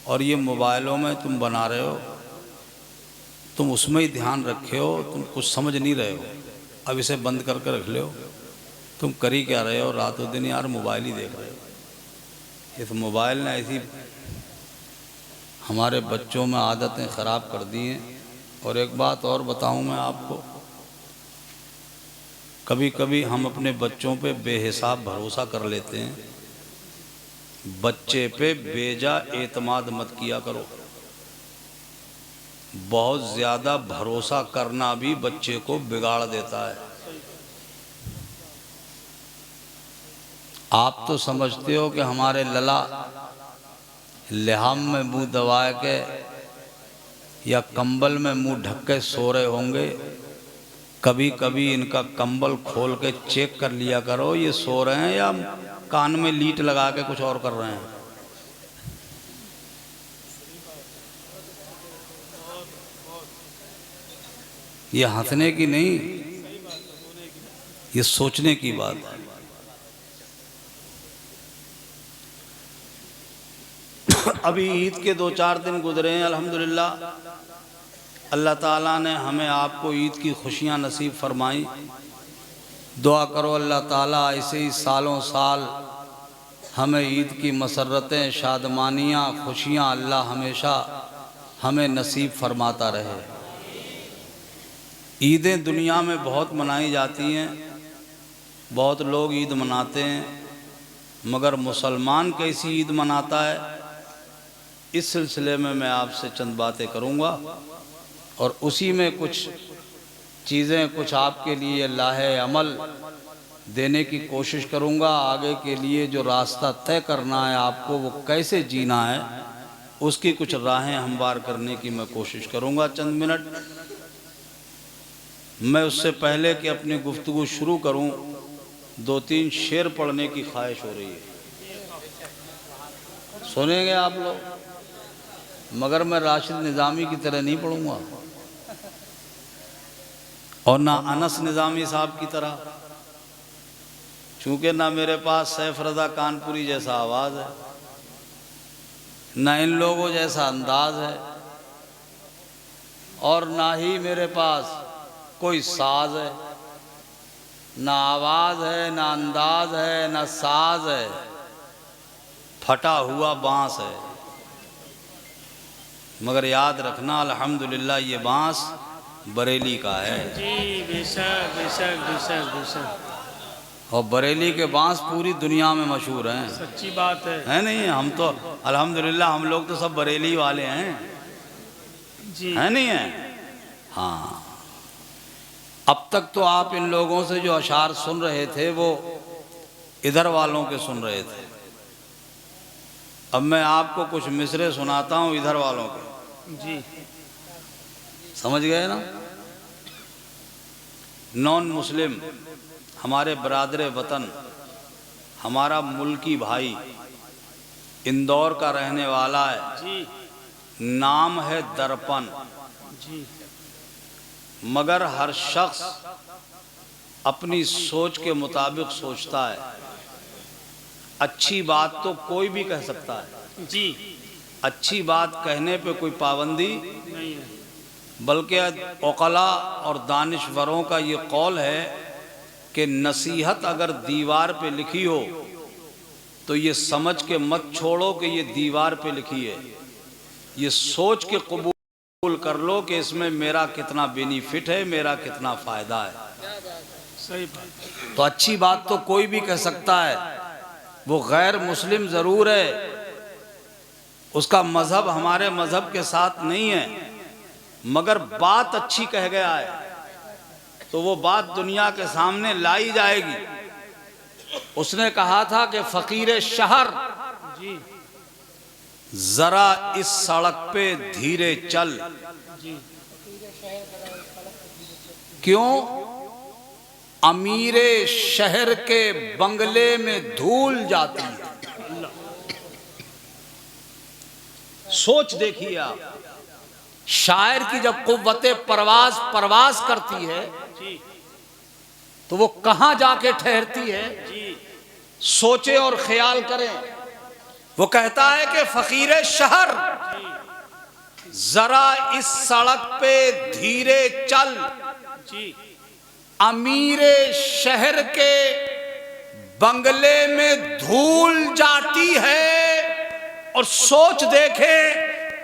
और ये मोबाइलों में तुम बना रहे हो, तुम उसमें ही ध्यान रखे हो, तुम कुछ समझ नहीं रहे हो। अब इसे बंद करके रख ले हो। तुम करी क्या रहे हो रातों दिन यार? मोबाइल ही देख रहे हो। इस मोबाइल ने ऐसी हमारे बच्चों में आदतें ख़राब कर दी हैं। और एक बात और बताऊं मैं आपको, कभी कभी हम अपने बच्चों पे बेहिसाब भरोसा कर लेते हैं। बच्चे पे बेजा एतमाद मत किया करो। बहुत ज़्यादा भरोसा करना भी बच्चे को बिगाड़ देता है। आप तो समझते हो कि हमारे लला लिहाम में मुंह दबा के या कंबल में मुंह ढक के सो रहे होंगे। कभी कभी इनका कंबल खोल के चेक कर लिया करो, ये सो रहे हैं या कान में लीट लगा के कुछ और कर रहे हैं। ये हंसने की नहीं, ये सोचने की बात है। अभी ईद के 2-4 दिन गुजरे हैं, अल्हम्दुलिल्लाह। अल्लाह ताला ने हमें आपको ईद की खुशियाँ नसीब फरमाई। दुआ करो अल्लाह ताला ऐसे ही सालों साल हमें ईद की मसरतें, शादमानियाँ, खुशियाँ अल्लाह हमेशा हमें नसीब फरमाता रहे। ईदें दुनिया में बहुत मनाई जाती हैं, बहुत लोग ईद मनाते हैं, मगर मुसलमान कैसी ईद मनाता है, इस सिलसिले में मैं आपसे चंद बातें करूँगा और उसी में कुछ चीज़ें, कुछ आपके लिए लाहे अमल देने की कोशिश करूँगा। आगे के लिए जो रास्ता तय करना है आपको, वो कैसे जीना है, उसकी कुछ राहें हमवार करने की मैं कोशिश करूँगा। चंद मिनट मैं उससे पहले कि अपनी गुफ्तगू शुरू करूँ, 2-3 शेर पढ़ने की ख्वाहिश हो रही है। सुनेंगे आप लोग, मगर मैं राशिद निज़ामी की तरह नहीं पढ़ूंगा और ना अनस निज़ामी साहब की तरह, चूँकि ना मेरे पास सैफ रज़ा कानपुरी जैसा आवाज़ है, ना इन लोगों जैसा अंदाज है, और ना ही मेरे पास कोई साज है। ना आवाज़ है, ना अंदाज है, ना साज है, फटा हुआ बांस है। मगर याद रखना अल्हम्दुलिल्लाह ये बांस बरेली का है। जी बेशक बेशक बेशक बेशक। और बरेली के बांस पूरी दुनिया में मशहूर हैं। सच्ची बात है नहीं? हम तो अल्हम्दुलिल्लाह हम लोग तो सब बरेली वाले हैं, जी, है नहीं है? हाँ। अब तक तो आप इन लोगों से जो अशार सुन रहे थे वो इधर वालों के सुन रहे थे। अब मैं आपको कुछ मिसरे सुनाता हूँ इधर वालों के। जी, समझ गए ना? नॉन मुस्लिम, हमारे बरादर वतन, हमारा मुल्की भाई, इंदौर का रहने वाला है, जी, नाम है दर्पण। जी, मगर हर शख्स अपनी सोच के मुताबिक सोचता है। अच्छी बात तो कोई भी कह सकता है, जी, अच्छी बात कहने पे कोई पाबंदी नहीं है। बल्कि उक़ला और दानिश्वरों का ये कौल है कि नसीहत अगर दीवार पे लिखी हो तो ये समझ के मत छोड़ो कि ये दीवार पे लिखी है, ये सोच के कबूल कर लो कि इसमें मेरा कितना बेनिफिट है, मेरा कितना फ़ायदा है। सही बात। तो अच्छी बात तो कोई भी कह सकता है, वो गैर मुस्लिम ज़रूर है, उसका मज़हब हमारे मज़हब के साथ नहीं है, मगर बात अच्छी कह गया है तो वो बात दुनिया के सामने लाई जाएगी। उसने कहा था कि फ़कीर शहर जी, ज़रा इस सड़क पे धीरे चल। जी, क्यों? अमीरे शहर के बंगले में धूल जाती है। सोच देखिए आप, शायर की जब कुव्वते परवाज करती है जी, तो वो कहां जाके ठहरती है? जी, सोचे और ख्याल करें। वो कहता है कि फकीर शहर जरा इस सड़क पे धीरे चल, जी अमीरे शहर के बंगले में धूल जाती है। और सोच देखे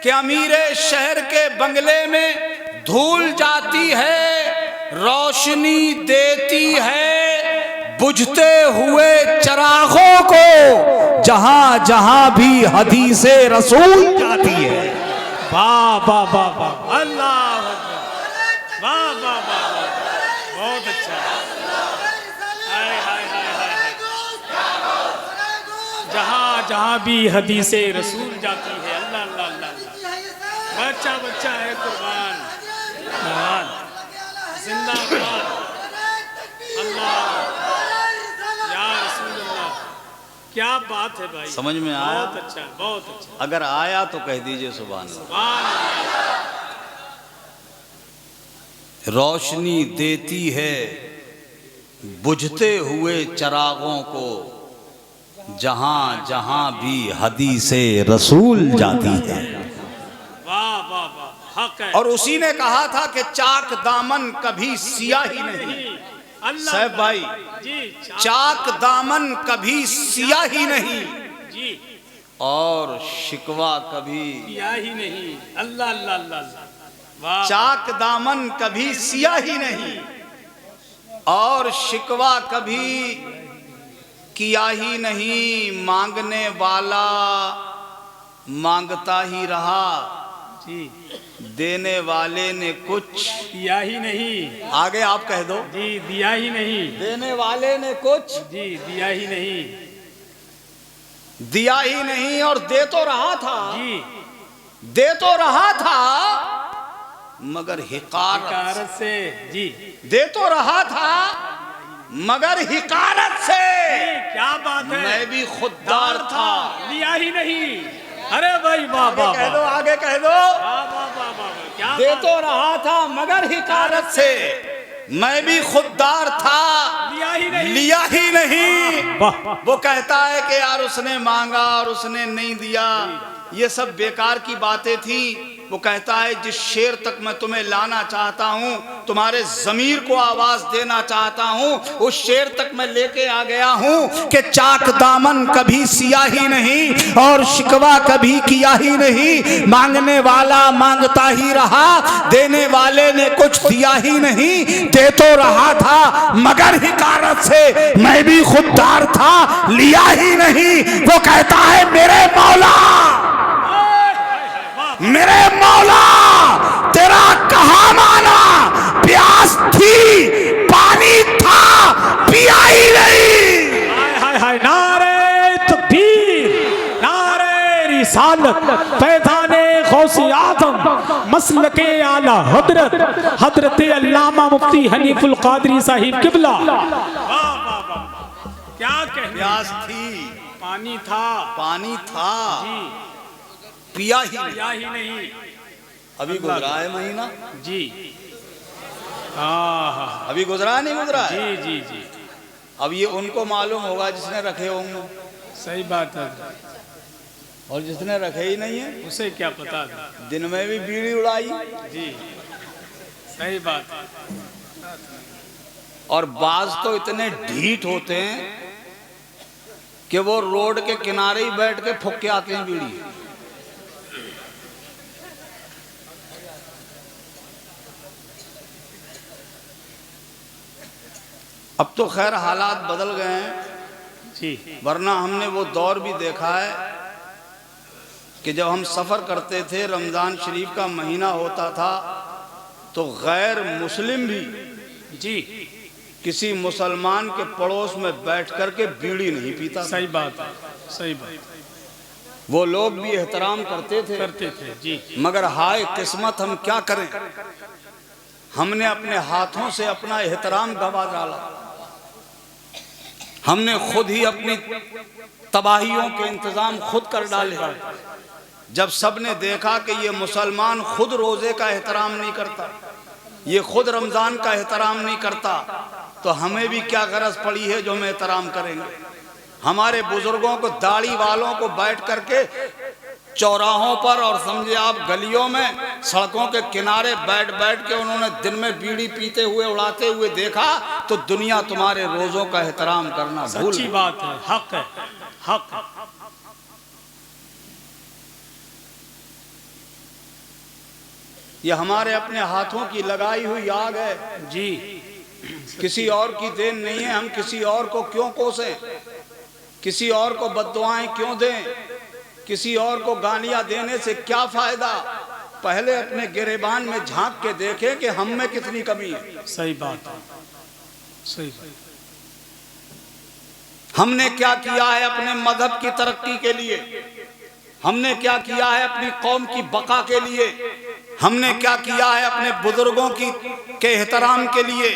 कि अमीरे शहर के बंगले में धूल जाती है, रोशनी देती है बुझते हुए चिरागों को, जहां जहां भी हदीसे रसूल जाती है। वाह वाह वाह वाह, अल्लाह अकबर, वाह वाह वाह वाह, बहुत अच्छा। हाय हाय हाय हाय, जहाँ जहाँ भी हदीसे रसूल जाती है, अल्लाह अल्लाह अल्लाह, बच्चा बच्चा है कुर्बान, कुर्बान, जिंदाबाद, अल्लाह या रसूल अल्लाह। क्या बात है भाई, समझ में आया? बहुत अच्छा, बहुत अच्छा। अगर आया तो कह दीजिए सुभान अल्लाह। सुभान अल्लाह। रोशनी देती है बुझते हुए चिरागों को, जहां जहां भी हदीसे रसूल जाती है। वाह वाह वाह, हक है। और उसी ने कहा था कि चाक दामन कभी सियाही नहीं। अल्लाह साहब भाई, जी, चाक दामन कभी सियाही नहीं, जी, और शिकवा कभी, किया ही नहीं, अल्लाह अल्लाह अल्लाह, वाह। चाक दामन कभी सियाही नहीं, और शिकवा कभी किया ही नहीं। मांगने वाला मांगता ही रहा, जी, देने वाले ने कुछ किया ही नहीं। आगे आप कह दो। जी, दिया ही नहीं। देने वाले ने कुछ जी, दिया ही नहीं। दिया ही नहीं, और दे तो रहा था, जी, दे तो रहा था मगर हिकारत कारत से। जी, दे तो रहा था मगर हिकारत से। क्या बात है। मैं भी खुददार था, लिया ही नहीं। अरे भाई वाह आगे वाह कह दो, वाह, आगे कह दो। वाह वाह वाह वाह, क्या दे बात तो रहा था मगर हिकारत से, मैं भी खुददार था, लिया ही नहीं। लिया ही नहीं। वाह, वो कहता है कि यार उसने मांगा और उसने नहीं दिया, ये सब बेकार की बातें थी। वो कहता है जिस शेर तक मैं तुम्हें लाना चाहता हूँ, तुम्हारे ज़मीर को आवाज देना चाहता हूँ, उस शेर तक मैं लेके आ गया हूँ कि चाक दामन कभी सियाही नहीं और शिकवा कभी किया ही नहीं। मांगने वाला मांगता ही रहा, देने वाले ने कुछ दिया ही नहीं। दे तो रहा था मगर हिकारत से, मैं भी खुददार था, लिया ही नहीं। वो कहता है मेरे मौला, मेरे मौला तेरा कहा माना, प्यास थी पानी था पिया ही नहीं। हाय हाय हाय, नारे तकबीर, नारे रिसालत, फैज़ाने गौसे आज़म, मसलके आला हजरत, हजरत अल्लामा मुफ्ती हनीफुल कादरी साहिब किबला। वाह वाह वाह, क्या कहने। प्यास थी पानी था, पानी था जी, पिया ही नहीं। या ही नहीं। अभी गुजरा है महीना, जी, हाँ, अभी गुजरा नहीं गुजरा है। जी जी जी, अब ये उनको मालूम होगा जिसने रखे होंगे, सही बात है। और जिसने रखे ही नहीं है उसे क्या पता था। दिन में भी बीड़ी उड़ाई। जी, सही बात है। और बाज तो इतने ढीठ होते हैं कि वो रोड के किनारे ही बैठ के फूक के आते हैं बीड़ी। अब तो खैर हालात बदल गए हैं, जी, वरना हमने वो दौर भी देखा है कि जब हम सफ़र करते थे, रमज़ान शरीफ का महीना होता था, तो गैर मुस्लिम भी जी, किसी मुसलमान के पड़ोस में बैठ कर के बीड़ी नहीं पीता। सही बात है, सही बात वो लोग भी एहतराम करते थे, करते थे। जी, मगर हाय किस्मत, हम क्या करें, हमने अपने हाथों से अपना एहतराम गवा डाला। हमने खुद ही अपनी तबाहियों के इंतजाम खुद कर डाले। जब सबने देखा कि ये मुसलमान खुद रोजे का एहतराम नहीं करता, ये खुद रमजान का एहतराम नहीं करता, तो हमें भी क्या गरज पड़ी है जो हम एहतराम करेंगे। हमारे बुजुर्गों को, दाढ़ी वालों को बैठ करके चौराहों पर और समझे आप गलियों में, सड़कों के किनारे बैठ बैठ के उन्होंने दिन में बीड़ी पीते हुए उड़ाते हुए देखा, तो दुनिया तुम्हारे रोजों का एहतराम करना भूल। सच्ची बात है, हक है, हक है। ये हमारे अपने हाथों की लगाई हुई आग है जी, किसी और की देन नहीं है। हम किसी और को क्यों कोसें, किसी और को बद्दुआएं क्यों दें, किसी और को गालियां देने से क्या फायदा। पहले अपने गिरेबान में झांक के देखें कि हम में कितनी कमी है। सही बात है, सही बात। हमने क्या किया है अपने मजहब की तरक्की के लिए, हमने क्या किया है अपनी कौम की बका के लिए, हमने क्या किया है अपने बुजुर्गों की के एहतराम के लिए,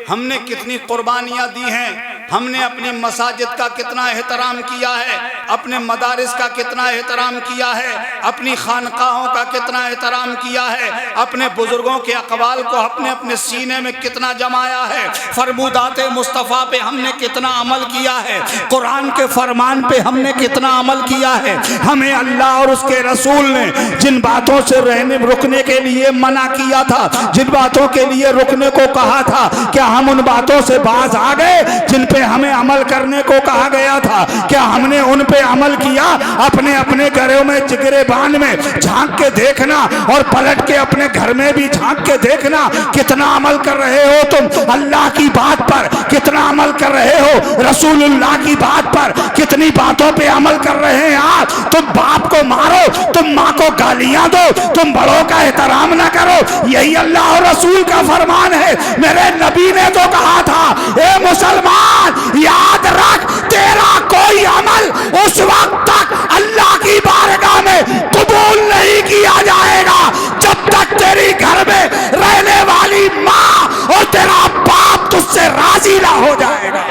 हमने कितनी कुर्बानियां दी हैं, हमने अपनी मसाजिद का कितना एहतराम किया है, अपने मदारिस का कितना एहतराम किया है, अपनी खानकाहों का कितना एहतराम किया है, अपने बुजुर्गों के अक़वाल को अपने अपने सीने में कितना जमाया है, फरमूदाते मुस्तफ़ा पे हमने कितना अमल किया है, कुरान के फरमान पे हमने कितना अमल किया है। हमें अल्लाह और उसके रसूल ने जिन बातों से रुकने के लिए मना किया था, जिन बातों के लिए रुकने को कहा था, क्या हम उन बातों से बाज आ गए जिन पे हमें अमल करने को कहा गया था? क्या हमने उन पे अमल किया? अपने अपने घरों में जिगरेबान में झांक के देखना और पलट के अपने घर में भी झांक के देखना, कितना अमल कर रहे हो तुम अल्लाह की बात पर, कितना अमल कर रहे हो रसूलुल्लाह की बात पर, कितनी बातों पे अमल कर रहे हैं आप। तुम बाप को मारो, तुम माँ को गालियां दो, तुम बड़ों का एहतराम ना करो, यही अल्लाह और रसूल का फरमान है। मेरे नबी ने तो कहा था, ए मुसलमान याद रख, तेरा कोई अमल उस वक्त तक अल्लाह की बारगाह में कबूल नहीं किया जाएगा जब तक तेरी घर में रहने वाली माँ और तेरा बाप तुझसे राजी ना हो जाएगा।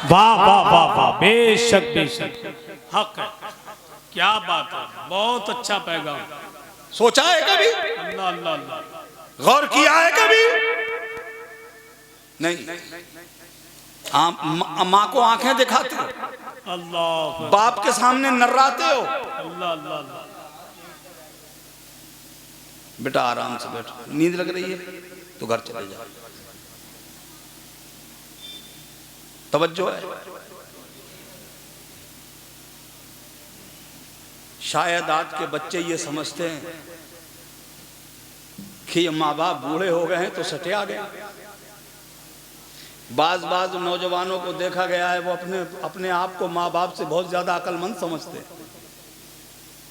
वाह वाह वाह वाह, बेशक बेशक, हक है। क्या बात है, बहुत अच्छा पैगाम। सोचा है कभी? अल्लाह अल्लाह अल्लाह, गौर किया है कभी? नहीं। आप माँ को आंखें दिखाते हो, अल्लाह, बाप के सामने नर्राते हो। अल्लाह अल्लाह अल्लाह। बेटा आराम से बैठो, नींद लग रही है तो घर चले जाओ, तवज्जो है। शायद आज के बच्चे ये समझते हैं कि माँ बाप बूढ़े हो गए हैं तो सटे आ गए। बाज नौजवानों को देखा गया है, वो अपने आप को माँ बाप से बहुत ज्यादा अक्लमंद समझते हैं।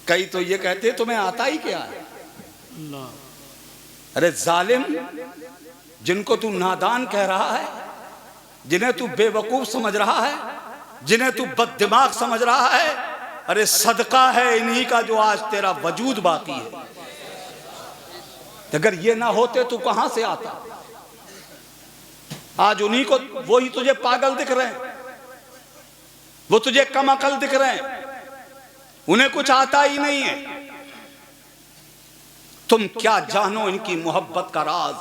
कई तो ये कहते हैं तुम्हें आता ही क्या है। अरे जालिम, जिनको तू नादान कह रहा है, जिन्हें तू बेवकूफ समझ रहा है, जिन्हें तू बददिमाग समझ रहा है, अरे सदका है इन्हीं का जो आज तेरा वजूद बाकी है। अगर ये ना होते तो कहां से आता? आज उन्हीं को, वही तुझे पागल दिख रहे हैं, वो तुझे कम अकल दिख रहे हैं, उन्हें कुछ आता ही नहीं है। तुम क्या जानो इनकी मोहब्बत का राज,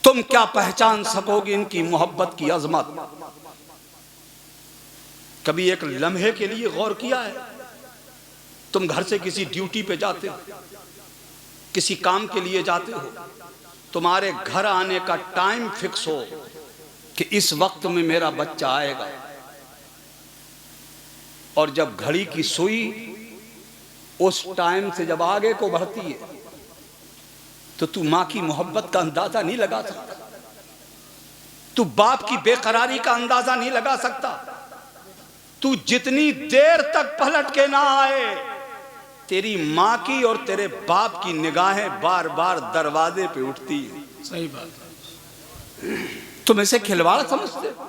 तुम क्या पहचान सकोगे इनकी मोहब्बत की अजमत। कभी एक लम्हे के लिए गौर किया है? तुम घर से किसी ड्यूटी पे जाते हो, किसी काम के लिए जाते हो, तुम्हारे घर आने का टाइम फिक्स हो कि इस वक्त में मेरा बच्चा आएगा, और जब घड़ी की सुई उस टाइम से जब आगे को बढ़ती है तो तू माँ की मोहब्बत का अंदाजा नहीं लगा सकता, तू बाप की बेकरारी का अंदाजा नहीं लगा सकता। तू जितनी देर तक पलट के ना आए, तेरी माँ की और तेरे बाप की निगाहें बार बार दरवाजे पे उठती है। सही बात है। तुम इसे खिलवाड़ समझते हो,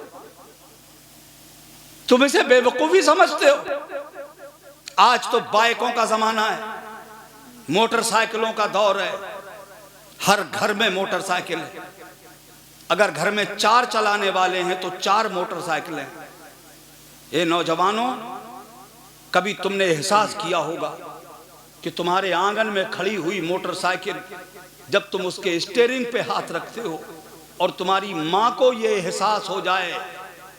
तुम इसे बेवकूफी समझते हो। आज तो बाइकों का जमाना है, मोटरसाइकिलों का दौर है, हर घर में मोटरसाइकिल है। अगर घर में 4 चलाने वाले हैं तो 4 मोटरसाइकिलें। ये नौजवानों, कभी तुमने एहसास किया होगा कि तुम्हारे आंगन में खड़ी हुई मोटरसाइकिल, जब तुम उसके स्टीयरिंग पे हाथ रखते हो और तुम्हारी माँ को ये एहसास हो जाए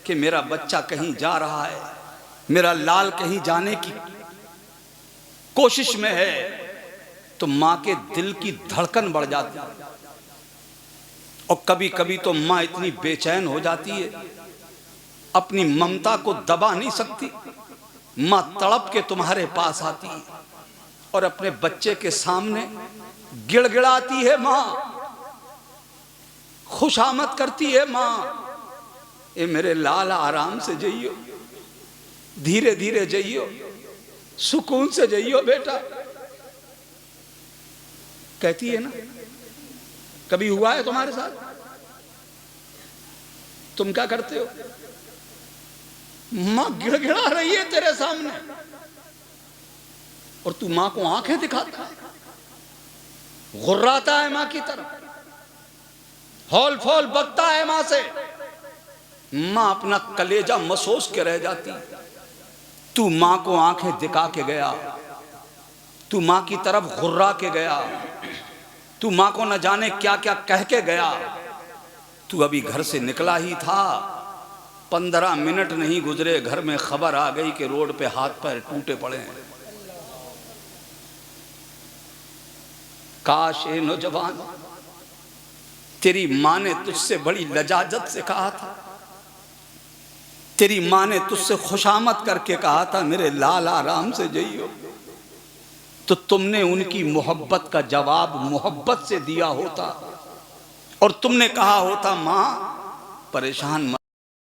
कि मेरा बच्चा कहीं जा रहा है, मेरा लाल कहीं जाने की कोशिश में है तो माँ के दिल की धड़कन बढ़ जाती है। और कभी कभी तो माँ इतनी बेचैन हो जाती है, अपनी ममता को दबा नहीं सकती। माँ तड़प के तुम्हारे पास आती है और अपने बच्चे के सामने गिड़गिड़ाती है। माँ खुशामद करती है। माँ ए मेरे लाल आराम से जइयो, धीरे धीरे जइयो, सुकून से जइयो बेटा, कहती है ना। कभी हुआ है तुम्हारे साथ? तुम क्या करते हो? मां गिड़गिड़ा रही है तेरे सामने और तू मां को आंखें दिखाता है, गुर्राता है मां की तरफ, हौल फौल बकता है मां से। मां अपना कलेजा मसोस के रह जाती। तू मां को आंखें दिखा के गया, तू मां की तरफ गुर्रा के गया, तू मां को न जाने क्या क्या कह के गया। तू अभी घर से निकला ही था, 15 मिनट नहीं गुजरे घर में खबर आ गई कि रोड पे हाथ पैर टूटे पड़े हैं। काश ए नौजवान, तेरी मां ने तुझसे बड़ी लजाजत से कहा था, तेरी मां ने तुझसे खुशामद करके कहा था मेरे लाल आराम से जइयो, तो तुमने उनकी मोहब्बत का जवाब मोहब्बत से दिया होता और तुमने कहा होता मां परेशान मत